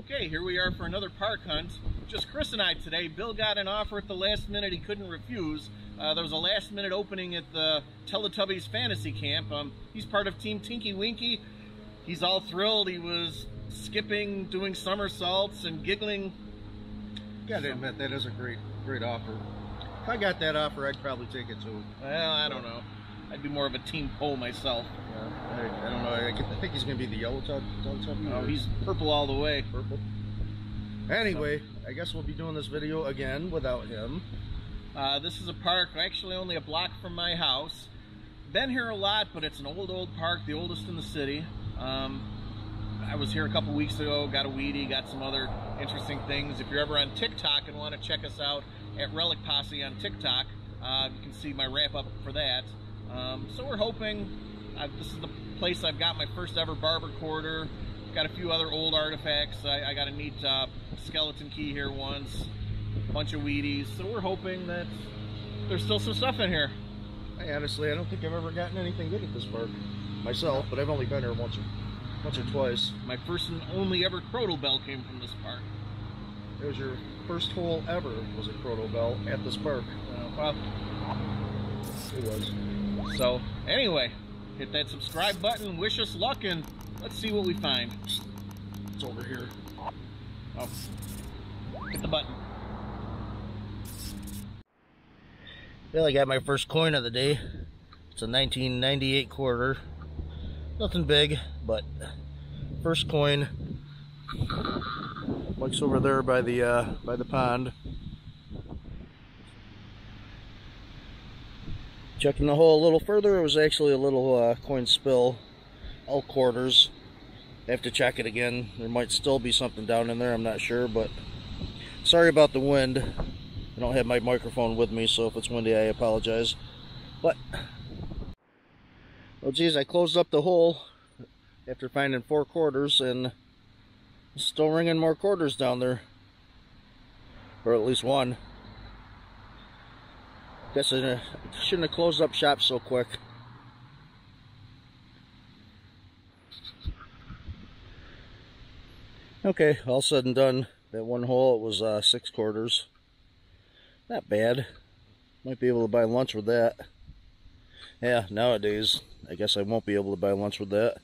Okay, here we are for another park hunt. Just Chris and I today. Bill got an offer at the last minute he couldn't refuse. There was a last minute opening at the Teletubbies Fantasy Camp. He's part of Team Tinky Winky. He's all thrilled. He was skipping, doing somersaults and giggling. Gotta admit, that is a great offer. If I got that offer, I'd probably take it too. Well, I don't know. I'd be more of a Team Poe myself. Yeah, I don't know. I think he's going to be the yellow Teletubby. Oh, he's purple all the way. Purple. Anyway, I guess we'll be doing this video again without him. This is a park actually only a block from my house. Been here a lot, but it's an old park, the oldest in the city. I was here a couple weeks ago, got a weedie, got some other interesting things. If you're ever on TikTok and want to check us out at Relic Posse on TikTok, you can see my wrap up for that. So we're hoping, this is the place I've got my first ever barber quarter. Got a few other old artifacts. I got a neat skeleton key here once, a bunch of Wheaties. So we're hoping that there's still some stuff in here. Honestly, I don't think I've ever gotten anything good at this park myself, but I've only been here once or twice. My first and only ever Crotal Bell came from this park. It was your first hole ever was a Crotal Bell at this park. Well, it was. So anyway, hit that subscribe button, wish us luck, and let's see what we find. It's over here. Oh, hit the button. Well, I got my first coin of the day. It's a 1998 quarter. Nothing big, but first coin. Mike's over there by the pond. Checking the hole a little further, it was actually a little coin spill. All quarters. I have to check it again. There might still be something down in there, I'm not sure, but sorry about the wind. I don't have my microphone with me, so if it's windy, I apologize. But, well, geez, I closed up the hole after finding 4 quarters, and still ringing more quarters down there. Or at least one. Guess I shouldn't have closed up shop so quick. Okay, all said and done, that one hole, it was 6 quarters. Not bad. Might be able to buy lunch with that. Yeah, nowadays, I guess I won't be able to buy lunch with that.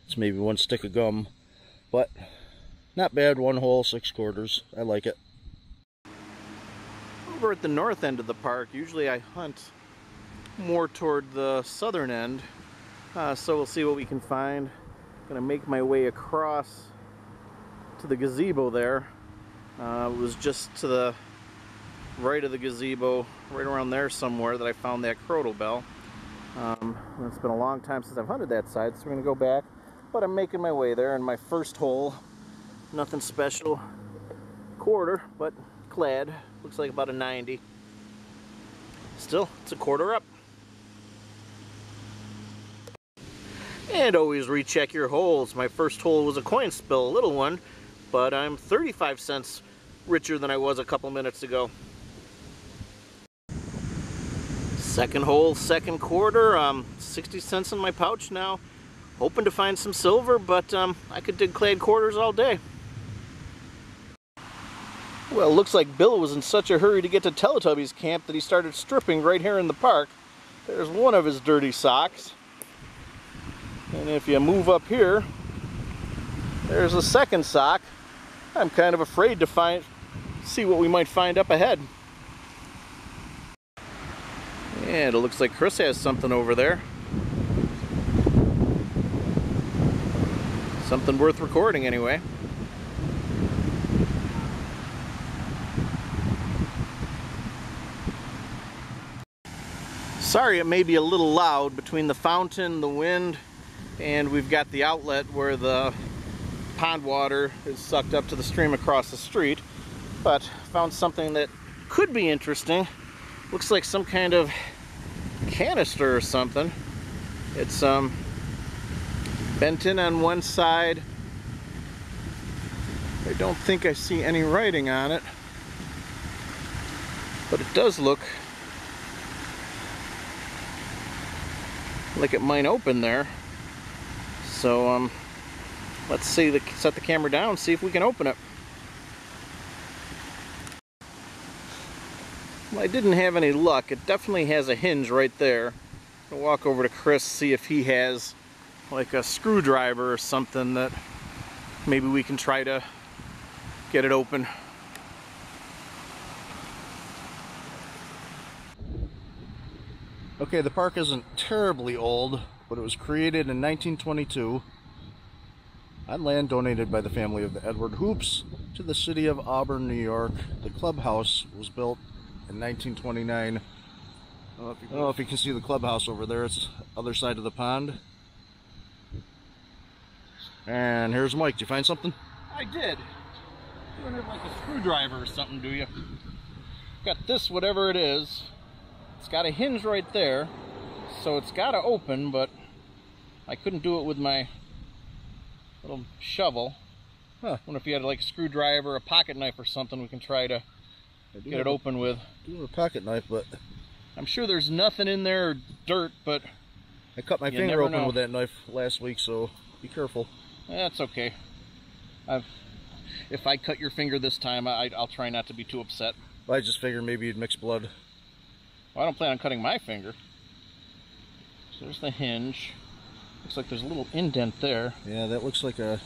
It's maybe 1 stick of gum. But, not bad, 1 hole, 6 quarters. I like it. Over at the north end of the park, usually I hunt more toward the southern end. So we'll see what we can find. Gonna make my way across to the gazebo there. It was just to the right of the gazebo, right around there somewhere, that I found that Crotal Bell. It's been a long time since I've hunted that side, so we're gonna go back. But I'm making my way there in my first hole. Nothing special. Quarter, but clad. Looks like about a 90. Still, it's a quarter up. And always recheck your holes. My first hole was a coin spill, a little one, but I'm 35 cents richer than I was a couple minutes ago. Second hole, second quarter, 60 cents in my pouch now. Hoping to find some silver, but I could dig clad quarters all day. Well, it looks like Bill was in such a hurry to get to Teletubbies camp that he started stripping right here in the park. There's one of his dirty socks. And if you move up here, there's a second sock. I'm kind of afraid to see what we might find up ahead. And it looks like Chris has something over there. Something worth recording anyway. Sorry, it may be a little loud between the fountain, the wind, and we've got the outlet where the pond water is sucked up to the stream across the street. But found something that could be interesting. Looks like some kind of canister or something. It's bent in on one side. I don't think I see any writing on it, but it does look like it might open there. So Let's set the camera down, see if we can open it. Well, I didn't have any luck. It definitely has a hinge right there. I'll walk over to Chris, see if he has like a screwdriver or something that maybe we can try to get it open. Okay, the park isn't terribly old, but it was created in 1922 on land donated by the family of the Edward Hoops to the city of Auburn, New York. The clubhouse was built in 1929. I don't know if you can see the clubhouse over there. It's the other side of the pond. And here's Mike. Did you find something? I did. You don't have like a screwdriver or something, do you? Got this, whatever it is. It's got a hinge right there, so it's got to open, but I couldn't do it with my little shovel. I wonder if you had like a screwdriver, a pocket knife or something we can try to get it open with. I do have a pocket knife, but I'm sure there's nothing in there, dirt, but I cut my finger open with that knife last week, so be careful. That's okay. If I cut your finger this time, I'll try not to be too upset. I just figured maybe you'd mix blood. Well, I don't plan on cutting my finger. So there's the hinge. Looks like there's a little indent there. Yeah, that looks like a...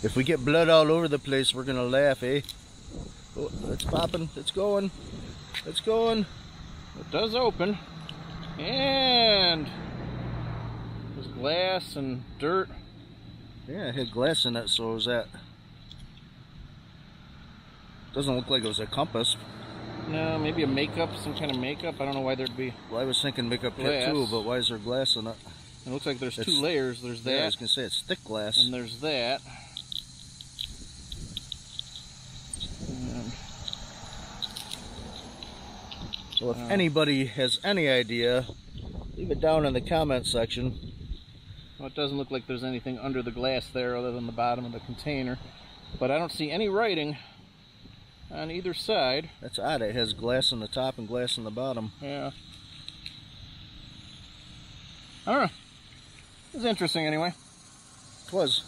If we get blood all over the place, we're gonna laugh, eh? Oh, it's popping. It's going. It's going. It does open. And there's glass and dirt. Yeah, it had glass in it, so was that... Doesn't look like it was a compass. No, maybe a makeup, some kind of makeup. I don't know why there'd be. Well, I was thinking makeup kit too, but why is there glass in it? It looks like there's two layers. There's that. Yeah, I was gonna say it's thick glass. And there's that. And so if anybody has any idea, leave it down in the comment section. Well, it doesn't look like there's anything under the glass there other than the bottom of the container. But I don't see any writing on either side. That's odd. It has glass on the top and glass on the bottom. Yeah. I don't know. It was interesting anyway. It was.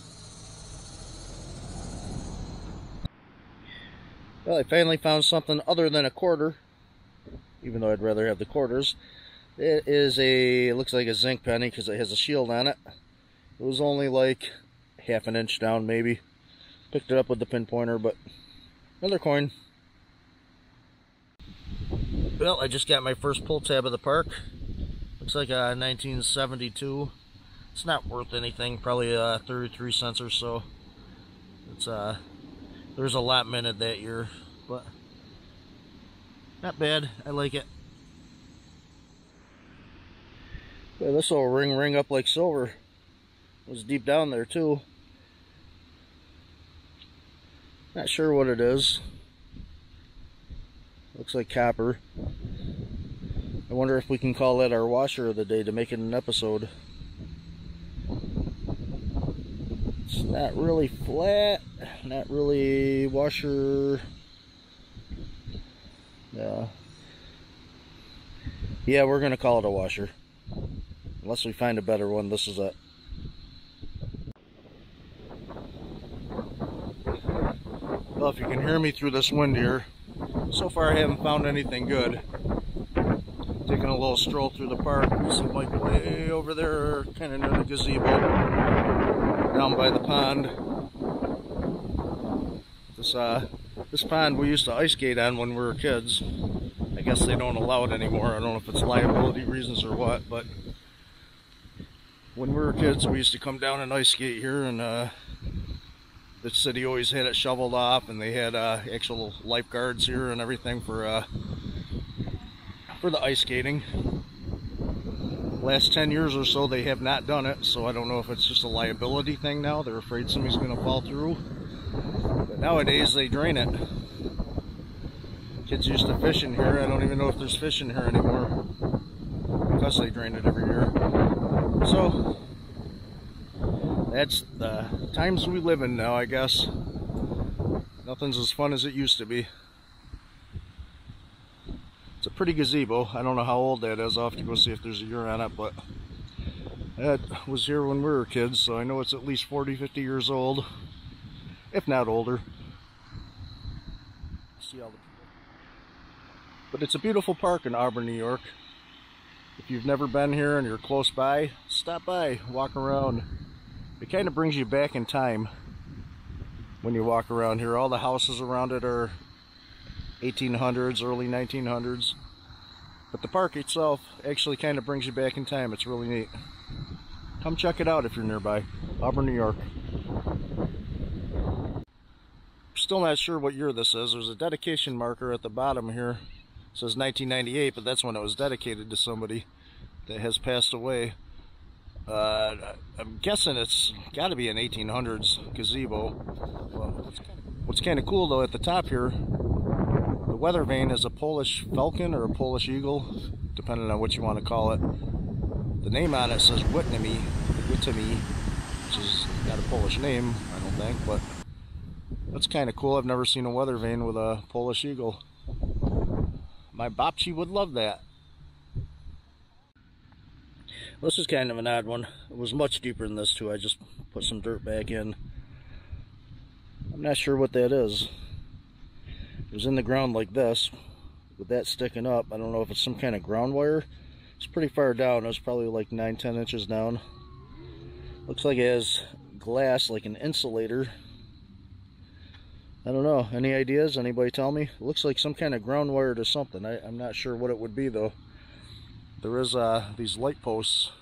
Well, I finally found something other than a quarter, even though I'd rather have the quarters. It is it looks like a zinc penny because it has a shield on it. It was only like half an inch down maybe. Picked it up with the pinpointer, but another coin. Well, I just got my first pull tab of the park. Looks like a 1972. It's not worth anything, probably 33 cents or so. It's there's a lot minted that year, but not bad. I like it. Yeah, this will ring up like silver. It was deep down there too. Not sure what it is. Looks like copper. I wonder if we can call that our washer of the day to make it an episode. It's not really flat, not really washer. Yeah, we're gonna call it a washer. Unless we find a better one, this is it. Well, if you can hear me through this wind here, so far I haven't found anything good. Taking a little stroll through the park. See Mike way over there, kind of near the gazebo, down by the pond. This pond we used to ice skate on when we were kids. I guess they don't allow it anymore. I don't know if it's liability reasons or what, but when we were kids we used to come down and ice skate here, and the city always had it shoveled off, and they had actual lifeguards here and everything for the ice skating. Last 10 years or so they have not done it, so I don't know if it's just a liability thing now. They're afraid somebody's going to fall through. But nowadays they drain it. Kids used to fish in here. I don't even know if there's fish in here anymore because they drain it every year. So that's the times we live in now, I guess. Nothing's as fun as it used to be. It's a pretty gazebo. I don't know how old that is. I'll have to go see if there's a year on it, but That was here when we were kids, so I know it's at least 40, 50 years old, if not older. See all the people. But it's a beautiful park in Auburn, New York. If you've never been here and you're close by, stop by, walk around. It kind of brings you back in time when you walk around here. All the houses around it are 1800s, early 1900s. But the park itself actually kind of brings you back in time. It's really neat. Come check it out if you're nearby. Auburn, New York. Still not sure what year this is. There's a dedication marker at the bottom here. It says 1998, but that's when it was dedicated to somebody that has passed away. I'm guessing it's got to be an 1800s gazebo. Well, what's kind of cool though, at the top here, the weather vane is a Polish falcon or a Polish eagle, depending on what you want to call it. The name on it says Whitney, which is not a Polish name, I don't think, but that's kind of cool. I've never seen a weather vane with a Polish eagle. My Bopchi would love that. This is kind of an odd one. It was much deeper than this too. I just put some dirt back in. I'm not sure what that is. It was in the ground like this, with that sticking up. I don't know if it's some kind of ground wire. It's pretty far down. It was probably like 9-10 inches down. Looks like it has glass, like an insulator. I don't know. Any ideas? Anybody tell me? It looks like some kind of ground wire to something. I'm not sure what it would be though. There is these light posts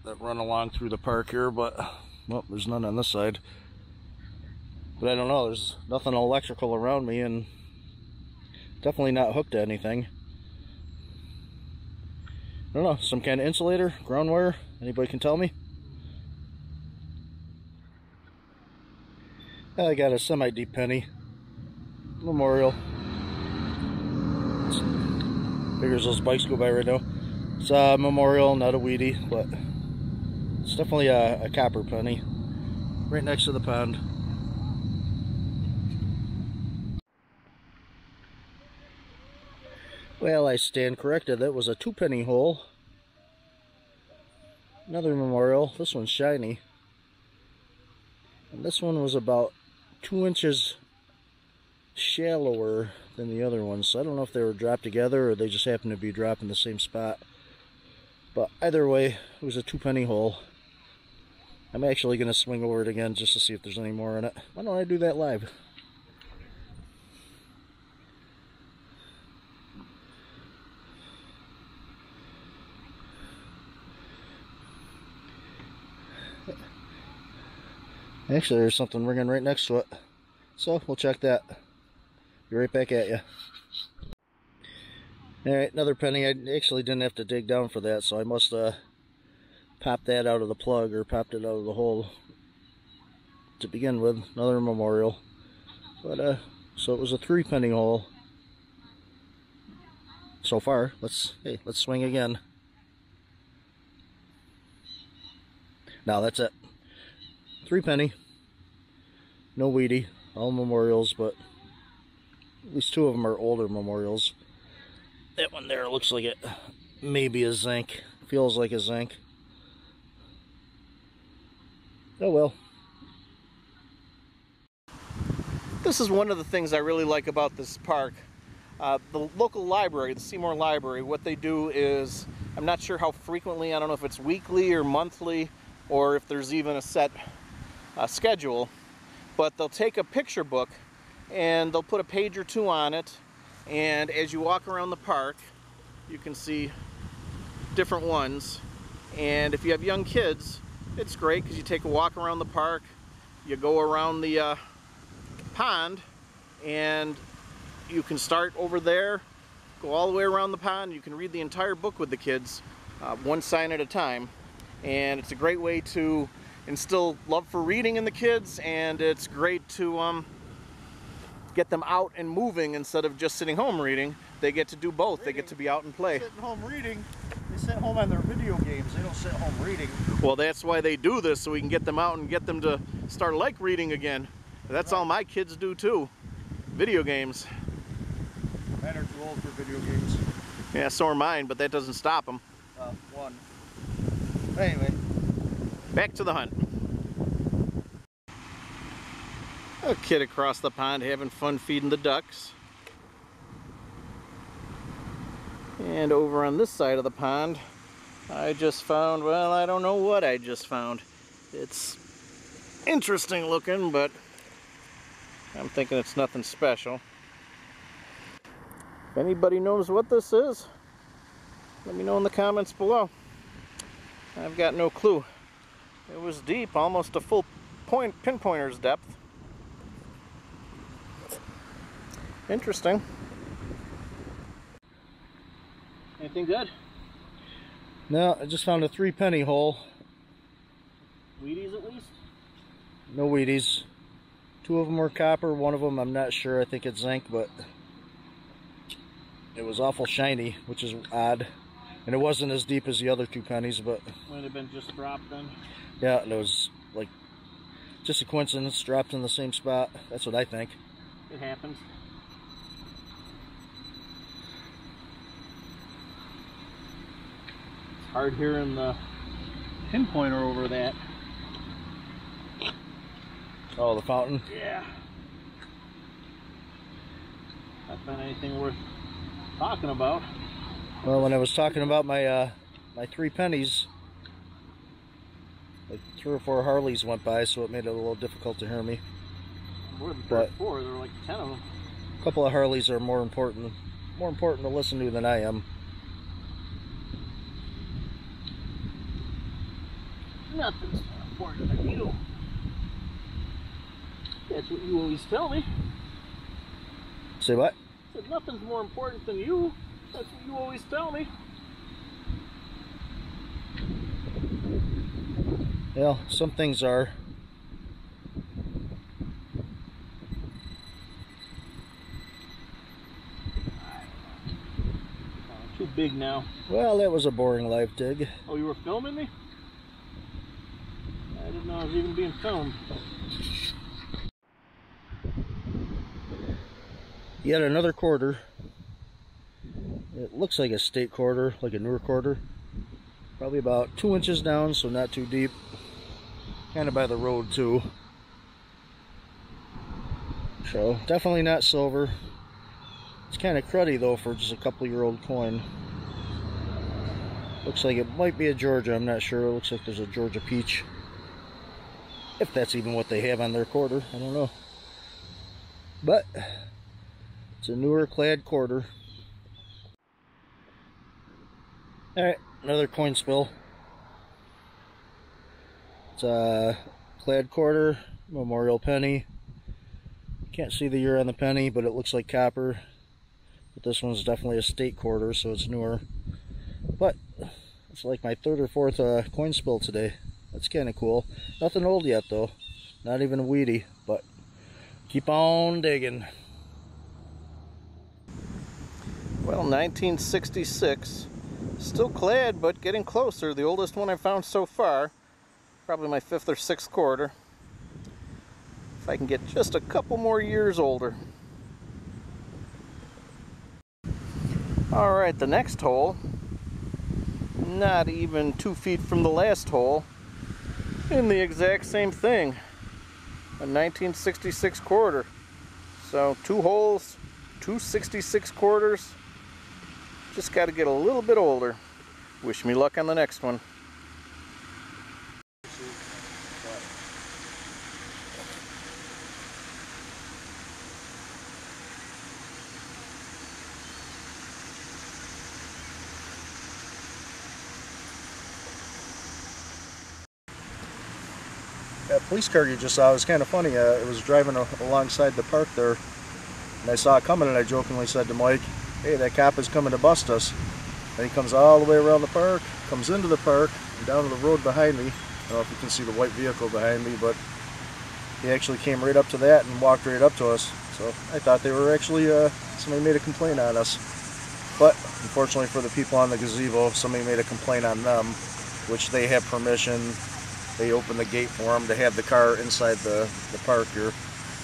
that run along through the park here, but well, there's none on this side. But I don't know. There's nothing electrical around me, and definitely not hooked to anything. I don't know, some kind of insulator, ground wire. Anybody can tell me? I got a semi-deep penny. Memorial. Figures those bikes go by right now. It's a memorial, not a weedy, but it's definitely a copper penny. Right next to the pond. Well, I stand corrected. That was a 2-penny hole. Another memorial. This one's shiny. And this one was about 2 inches shallower than the other ones. So I don't know if they were dropped together or they just happened to be dropped in the same spot. But either way, it was a 2-penny hole. I'm actually going to swing over it again just to see if there's any more in it. Why don't I do that live? Actually, there's something ringing right next to it. So, we'll check that. Be right back at you. Alright, another penny. I actually didn't have to dig down for that, so I must popped that out of the plug, or popped it out of the hole to begin with. Another memorial. But, so it was a 3-penny hole so far. Let's swing again. Now that's it. 3-penny. No weedy. All memorials, but at least 2 of them are older memorials. That one there looks like it may be a zinc. Feels like a zinc. Oh well. This is one of the things I really like about this park. The local library, the Seymour Library, what they do is, I'm not sure how frequently, I don't know if it's weekly or monthly, or if there's even a set schedule, but they'll take a picture book and they'll put a page or 2 on it, and as you walk around the park you can see different ones. And if you have young kids, it's great because you take a walk around the park, you go around the pond, and you can start over there, go all the way around the pond. You can read the entire book with the kids, one sign at a time, and it's a great way to instill love for reading in the kids, and it's great to get them out and moving instead of just sitting home reading. They get to do both. They get to be out and play. Sitting home reading. They sit home on their video games. They don't sit home reading. Well, that's why they do this, so we can get them out and get them to start like reading again. That's all my kids do too. Video games. Mine are too old for video games. Yeah, so are mine, but that doesn't stop them. One. Anyway, back to the hunt. A kid across the pond having fun feeding the ducks. And over on this side of the pond, I just found, well, I don't know what I just found. It's interesting looking, but I'm thinking it's nothing special. If anybody knows what this is, let me know in the comments below. I've got no clue. It was deep, almost a full pinpointer's depth. Interesting. Anything good? No, I just found a 3-penny hole. Wheaties at least? No Wheaties. 2 of them were copper, 1 of them I'm not sure, I think it's zinc, but it was awful shiny, which is odd. And it wasn't as deep as the other 2 pennies, but... Might have been just dropped then? Yeah, it was like just a coincidence, dropped in the same spot. That's what I think. It happens. It's hard hearing the pinpointer over that. Oh, the fountain? Yeah. Not been anything worth talking about. Well, when I was talking about my my 3 pennies, like 3 or 4 Harleys went by, so it made it a little difficult to hear me. More than 3 or 4, there were like 10 of them. A couple of Harleys are more important to listen to than I am. Nothing's more important than you. That's what you always tell me. Say what? I said nothing's more important than you. That's what you always tell me. Well, some things are. Too big now. Well, that was a boring live dig. Oh, you were filming me? I didn't know I was even being filmed. Yet another quarter. It looks like a state quarter, like a newer quarter. Probably about 2 inches down, so not too deep. Kind of by the road too. So definitely not silver. It's kind of cruddy though for just a couple-year-old coin. Looks like it might be a Georgia, I'm not sure. It looks like there's a Georgia peach. If that's even what they have on their quarter, I don't know. But it's a newer clad quarter. Alright, another coin spill. It's a clad quarter, memorial penny. Can't see the year on the penny, but it looks like copper. But this one's definitely a state quarter, so it's newer. But it's like my 3rd or 4th coin spill today. That's kind of cool. Nothing old yet though. Not even a weedy, but keep on digging. Well, 1966. Still clad, but getting closer. The oldest one I've found so far. Probably my 5th or 6th quarter. If I can get just a couple more years older. Alright, the next hole. Not even 2 feet from the last hole. In the exact same thing. A 1966 quarter. So 2 holes, 2 66 quarters. Just got to get a little bit older. Wish me luck on the next one. That police car you just saw was kind of funny. It was driving alongside the park there, and I saw it coming, and I jokingly said to Mike, "Hey, that cop is coming to bust us." And he comes all the way around the park, comes into the park, and down to the road behind me. I don't know if you can see the white vehicle behind me, but he actually came right up to that and walked right up to us. So I thought they were actually, somebody made a complaint on us. But unfortunately for the people on the gazebo, somebody made a complaint on them, which they have permission. They opened the gate for them to have the car inside the park here.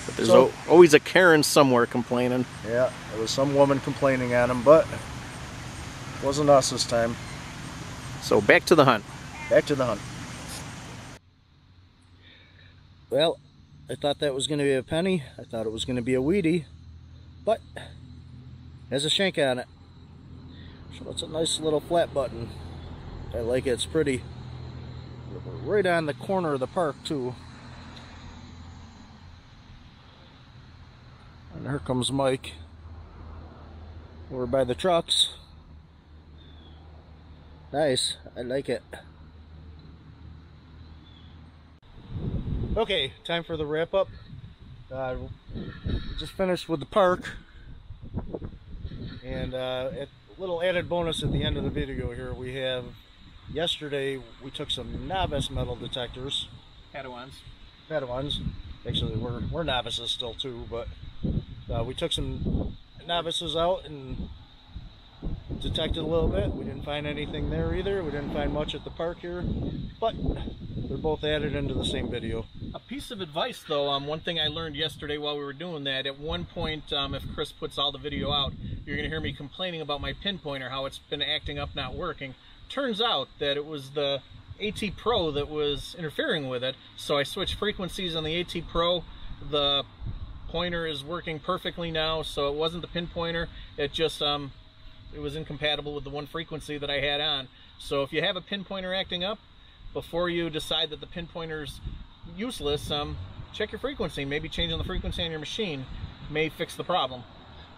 But there's always a Karen somewhere complaining. Yeah, there was some woman complaining on them, but it wasn't us this time. So back to the hunt. back to the hunt. Well, I thought that was going to be a penny. I thought it was going to be a weedy, but it has a shank on it. So it's a nice little flat button. I like it. It's pretty. Right on the corner of the park too. And here comes Mike over by the trucks. Nice. I like it. Okay, time for the wrap up. Just finished with the park, and a little added bonus at the end of the video here. We have, yesterday we took some novice metal detectors. Padawans. Actually, we're novices still too, but we took some novices out and detected a little bit. We didn't find anything there either. We didn't find much at the park here, but they're both added into the same video. A piece of advice though, one thing I learned yesterday while we were doing that, at one point, if Chris puts all the video out, you're going to hear me complaining about my pinpointer, how it's been acting up, not working. Turns out that it was the AT Pro that was interfering with it, so I switched frequencies on the AT Pro. The pointer is working perfectly now, so it wasn't the pinpointer, it just it was incompatible with the one frequency that I had on. So if you have a pinpointer acting up, before you decide that the pinpointer's useless, check your frequency. Maybe changing the frequency on your machine may fix the problem.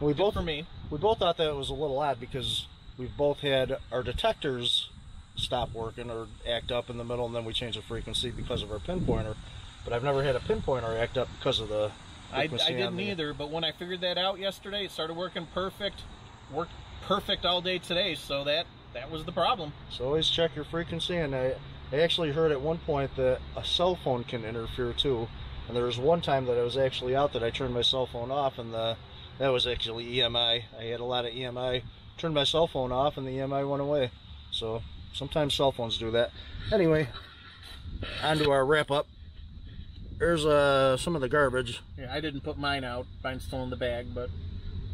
We both thought that it was a little odd because we've both had our detectors stop working or act up in the middle, and then we change the frequency because of our pinpointer. But I've never had a pinpointer act up because of the frequency. I didn't either, but when I figured that out yesterday, it started working perfect. Worked perfect all day today, so that was the problem. So always check your frequency. And I actually heard at one point that a cell phone can interfere too. And there was one time that I was actually out that I turned my cell phone off, and that was actually EMI. I had a lot of EMI. Turned my cell phone off and the EMI went away. So sometimes cell phones do that. Anyway, on to our wrap up. There's some of the garbage. Yeah, I didn't put mine out. Mine's still in the bag, but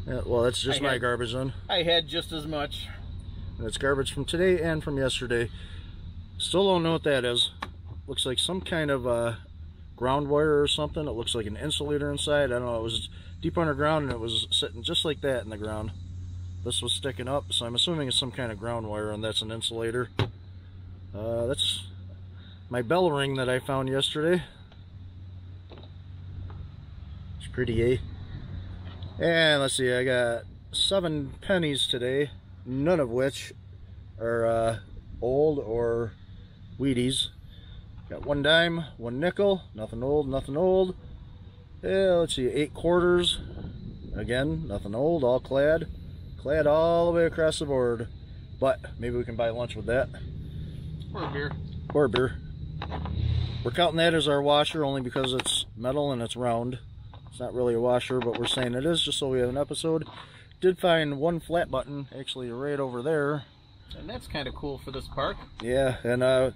yeah, well, that's just my garbage then. I had just as much. And it's garbage from today and from yesterday. Still don't know what that is. Looks like some kind of ground wire or something. It looks like an insulator inside. I don't know. It was deep underground and it was sitting just like that in the ground. This was sticking up, so I'm assuming it's some kind of ground wire, and that's an insulator. That's my bell ring that I found yesterday. It's pretty, eh? And let's see, I got 7 pennies today, none of which are old or Wheaties. Got 1 dime, 1 nickel, nothing old, nothing old. Yeah, let's see, 8 quarters. Again, nothing old, all clad. Clad all the way across the board. But maybe we can buy lunch with that. Or a beer. Or a beer. We're counting that as our washer only because it's metal and it's round. It's not really a washer, but we're saying it is just so we have an episode. Did find 1 flat button actually right over there. And that's kind of cool for this park. Yeah, and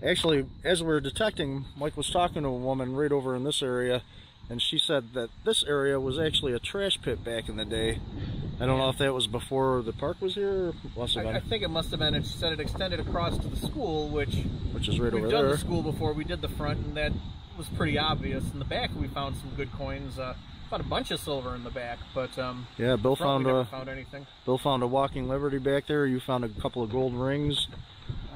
actually, as we were detecting, Mike was talking to a woman right over in this area, and she said that this area was actually a trash pit back in the day. I don't know if that was before the park was here, or must have been. I think it must have been. It said it extended across to the school, which is right over there. We've done the school before. We did the front, and that was pretty obvious. In the back, we found some good coins. Found a bunch of silver in the back, but yeah, Bill found anything. Bill found a walking liberty back there. You found a couple of gold rings,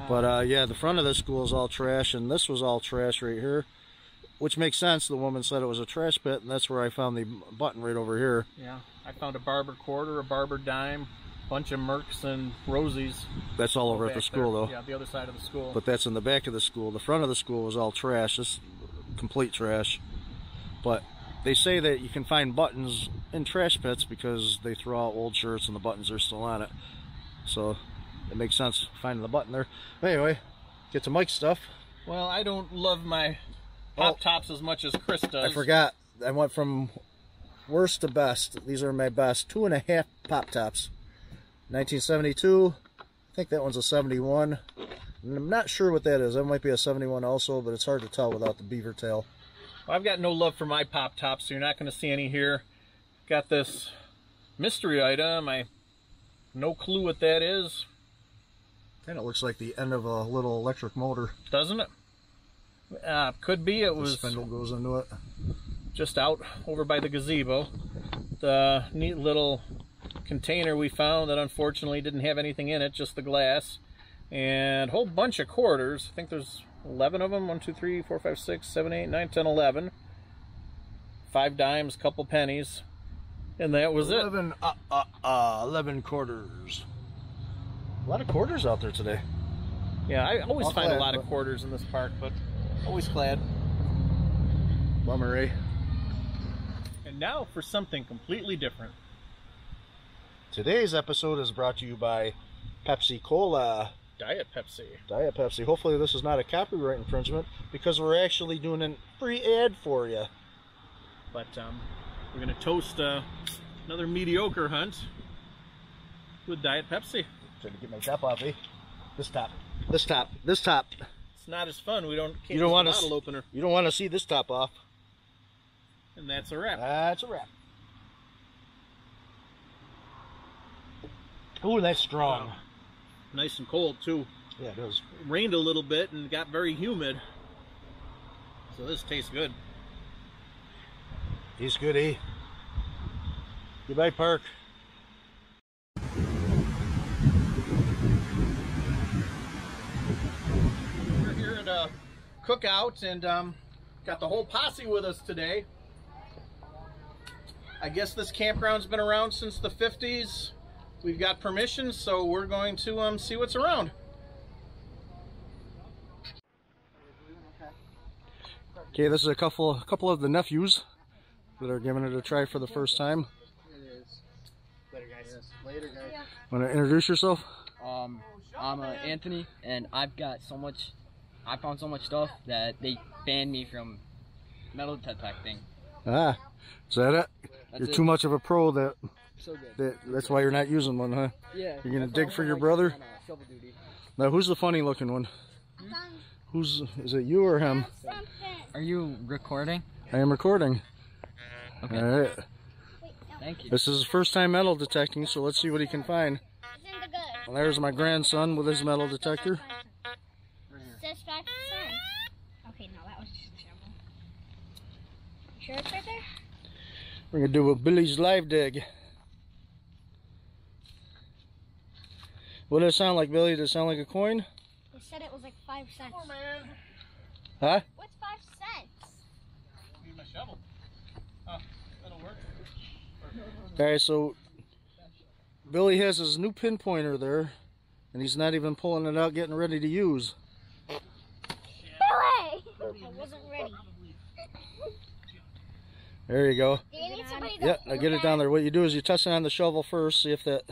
but yeah, the front of the school is all trash, and this was all trash right here, which makes sense. The woman said it was a trash pit, and that's where I found the button right over here. Yeah, I found a barber quarter, a barber dime, bunch of Mercs and Rosies. That's all over at the school, though. Yeah, the other side of the school. But that's in the back of the school. The front of the school was all trash, just complete trash. But they say that you can find buttons in trash pits because they throw out old shirts and the buttons are still on it. So it makes sense finding the button there. But anyway, get to Mike's stuff. Well, I don't love my pop tops as much as Chris does. I forgot. I went from worst to best. These are my best. 2.5 pop tops. 1972. I think that one's a 71. And I'm not sure what that is. That might be a 71 also, but it's hard to tell without the beaver tail. Well, I've got no love for my pop tops, so you're not going to see any here. Got this mystery item. I no clue what that is. And it looks like the end of a little electric motor. Doesn't it? Could be. It was. The spindle goes into it. Just out over by the gazebo. The neat little container we found that unfortunately didn't have anything in it, just the glass. And a whole bunch of quarters. I think there's 11 of them. 1, 2, 3, 4, 5, 6, 7, 8, 9, 10, 11. 5 dimes, couple pennies. And that was 11 quarters. A lot of quarters out there today. Yeah, I always find a lot of quarters in this park, but always glad. Bummer, eh? And now for something completely different. Today's episode is brought to you by Pepsi Cola. Diet Pepsi. Diet Pepsi. Hopefully this is not a copyright infringement because we're actually doing a free ad for you. But we're going to toast another mediocre hunt with Diet Pepsi. Trying to get my top off, eh? This top. This top. This top. It's not as fun. We can't you don't use want the bottle opener. You don't want to see this top off. And that's a wrap. That's a wrap. Ooh, that's strong. Wow. Nice and cold too. Yeah, it does. It rained a little bit and got very humid. So this tastes good. Tastes good, eh? Goodbye, Park. We're here at a cookout and got the whole posse with us today. I guess this campground's been around since the 50s. We've got permission, so we're going to see what's around. Okay, this is a couple of the nephews that are giving it a try for the first time. It is. Later, guys. Later, guys. Want to introduce yourself? I'm Anthony, and I found so much stuff that they banned me from metal detecting. Ah, is that it? You're too much of a pro that So good. that's why you're not using one, huh? Yeah. You're gonna dig for your brother? Shovel duty. Now, who's the funny looking one? Is it you or him? Are you recording? I am recording. Okay. All right. Thank you. This is his first time metal detecting, so let's see what he can find. Well, there's my grandson with his metal detector. Says 5%. Okay, no, that was just a shovel. Sure it's right there? We're gonna do a Billy's live dig. What did it sound like, Billy? Did it sound like a coin? They said it was like 5 cents. Oh man, Huh? What's 5 cents? need my shovel. Oh, that'll work. Alright, so Billy has his new pinpointer there, and he's not even pulling it out, getting ready to use. Billy! I wasn't ready. There you go. Do you need somebody to Yep, now get it down there. What you do is you touch it on the shovel first, see if that...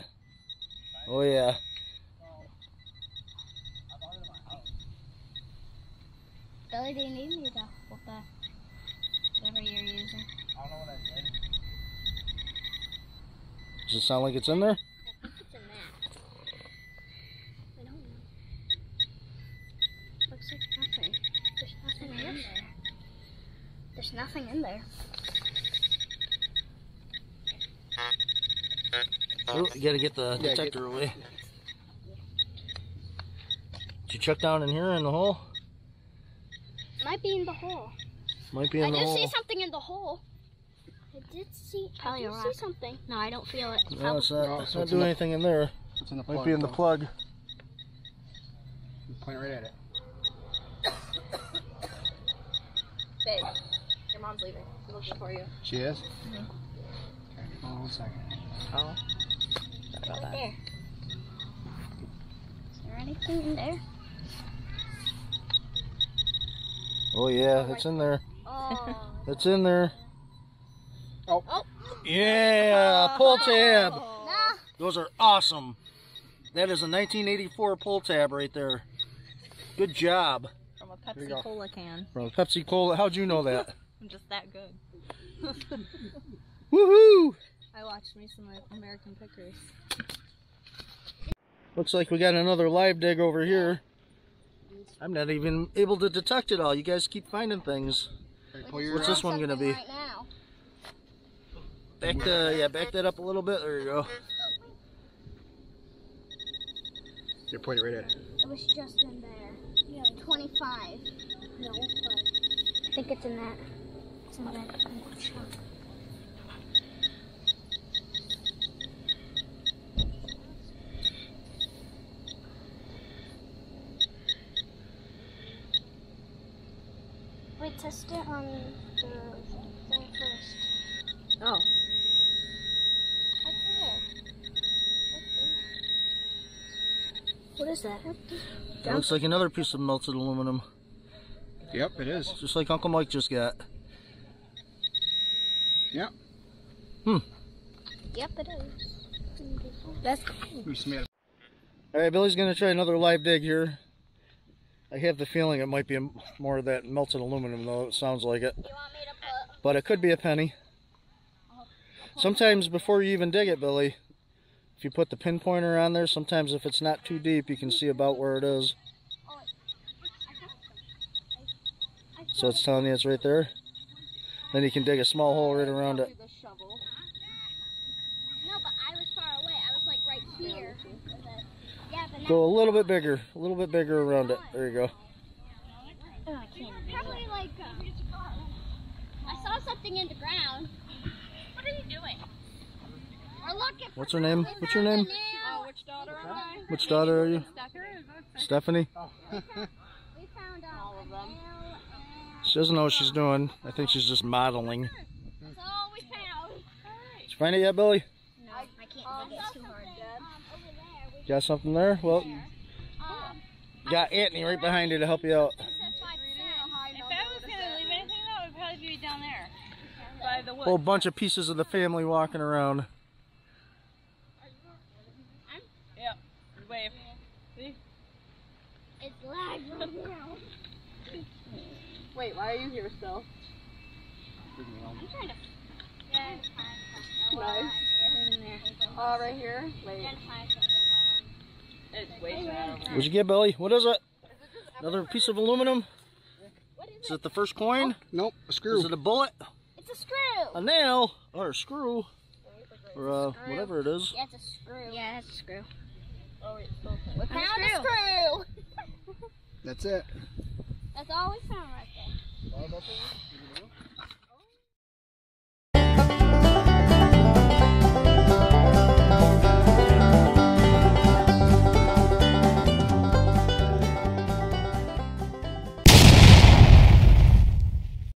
Oh yeah. Billy, do you need me to with whatever you're using? I don't know what I did. Does it sound like it's in there? I think it's in that. I don't know. Looks like nothing. There's nothing in there. There's nothing in there. Oh, you gotta get the detector away. Did you check down in here in the hole? Might be in the hole. Might be in the hole. I did see something in the hole. I did see something. No, I don't feel it. No, it's not doing anything in there. It's in the Might be in the plug. Point right at it. Babe, your mom's leaving. She's looking for you. She is? Mm-hmm. Okay, hold on 1 second. Oh. Right there. Is there anything in there? Oh yeah, it's in there. Oh. It's in there. Oh. Yeah, pull tab. Nah. Those are awesome. That is a 1984 pull tab right there. Good job. From a Pepsi Cola can. From a Pepsi Cola. How'd you know that? I'm just that good. Woohoo! I watched me some American Pickers. Looks like we got another live dig over here. I'm not even able to detect it all. You guys keep finding things. What's this one gonna be? Right now. Back that up a little bit. There you go. You point it right at it. It was just in there. Yeah. 25. No, but I think it's in that. It's in that chunk. Wait, test it on the thing first. Oh. Right there. What is that? That looks like another piece of melted aluminum. Yep, it is. Just like Uncle Mike just got. Yep. Yep, it is. That's cool. We smell. Alright, Billy's gonna try another live dig here. I have the feeling it might be more of that melted aluminum, though. It sounds like it. You want me to put... But it could be a penny. Sometimes before you even dig it, Billy, if you put the pinpointer on there, sometimes if it's not too deep, you can see about where it is. So it's telling you it's right there. Then you can dig a small hole right around it. No, but I was far away. I was like right here. Yeah, but Go a little bit bigger around it. There you go. Oh, I can't. Probably like I saw something in the ground. What are you doing? We're looking. What's her name? What's your name? Which daughter am I? Which daughter are you? Stephanie? We found all of them. She doesn't know what she's doing. I think she's just modeling. That's all we found. Did you find it yet, Billy? No, I can't dig it. It's too hard. Got something there? Well, got Anthony right behind you to help you out. If I was going to leave anything, though, it would probably be down there. By the wood. Whole bunch of pieces of the family walking around. Yep. Wave. See? It's lag right now. Wait, why are you here still? I'm trying to. Yeah, Nice. Oh, right here? Wait. It's way too out. What'd you get, Billy? What is it? Another piece of aluminum? Is it the first coin? Nope, a screw. Is it a bullet? It's a screw. A nail? Or a screw? Or whatever it is. Yeah, it's a screw. Yeah, it's a screw. Oh, wait, We found a screw. That's it. That's all we found right there.